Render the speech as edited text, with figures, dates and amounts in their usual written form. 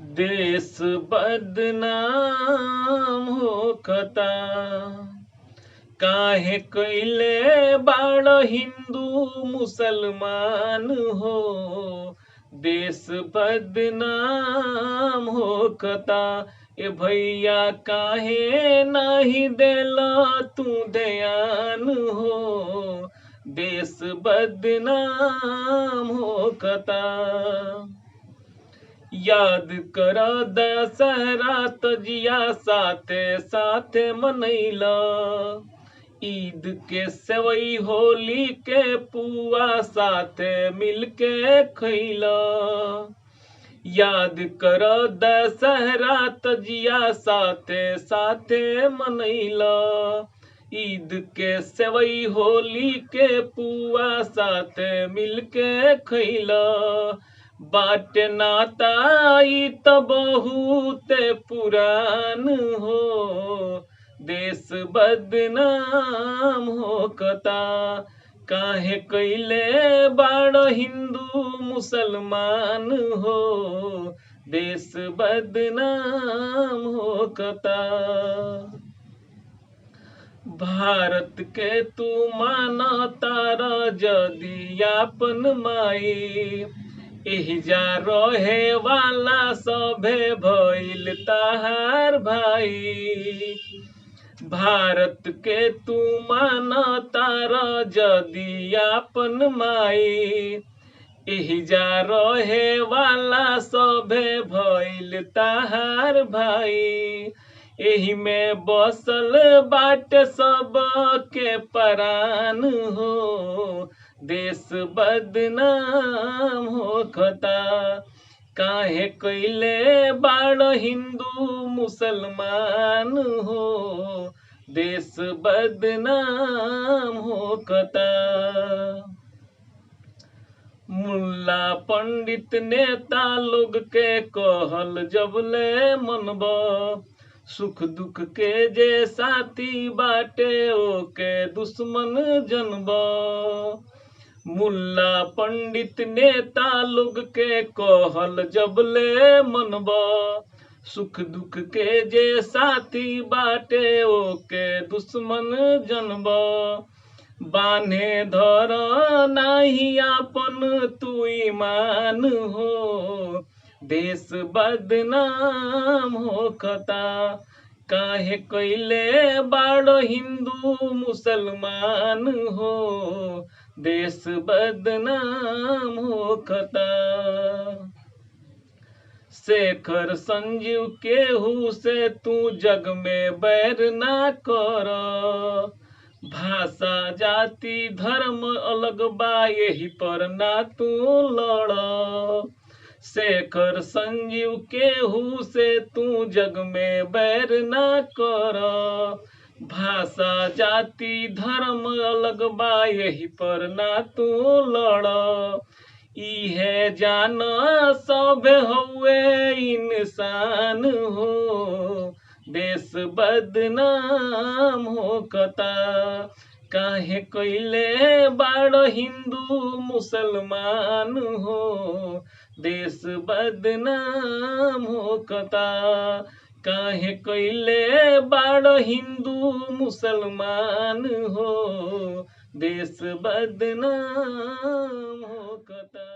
देश बदनाम होखता। काहे कइले बाड़ हिंदू मुसलमान हो, देश बदनाम होखता। ए भैया काहे नाही देला तू ध्यान हो, देश बदनाम होखता। याद कर दशहरा तजिया साथे साथे मनैला, ईद के सेवई होली के पुआ साथे मिलके खैला। याद कर दशहरा तजिया साथे साथे मनैला, ईद के सेवई होली के पुआ साथे मिलके खैला। बाट नाता ई त बहुत पुरान हो, देश बदनाम होखता। काहे कइले बाड़ हिंदू मुसलमान हो, देश बदनाम होखता। भारत के तू मानतार जदि आपन माई, एहिजा रहे वाला सभे भइल ताहार भाई। भारत के तू मानतार जदि आपन माई, एहिजा रहे वाला सभे भइल ताहार भाई। एही में बसल बाटे सब के परान हो, देश बदनाम होखता। काहे कइले बाड़ हिंदू मुसलमान हो, देश बदनाम होखता। मुल्ला पंडित नेता लोग के कहल जबले मनबा, सुख दुख के जे साथी बाटे ओके दुश्मन जनबा। मुल्ला पंडित नेता लोग के कहल जबले मनबा, सुख दुख के जे साथी बाटे ओके दुश्मन जनबा। बान्हे धर नाही आपन तू ईमान हो, देश बदनाम होखता। काहे कइले बाड़ हिंदू मुसलमान हो, देश बदनाम होखता। शेखर संजीव केहू से तू जग में बैर ना कर। भाषा जाति धर्म अलग बा, यही पर ना तू लड़। शेखर संजीव केहू से तू जग में बैर ना कर। भाषा जाति धर्म अलग बा, यही पर ना तू लड़। इहे जान सब हउए इंसान हो, देश बदनाम होखता। काहे कइले बाड़ हिंदू मुसलमान हो, देश बदनाम होखता। काहे कइले बाड़ हिंदू मुसलमान हो, देश बदनाम होखता।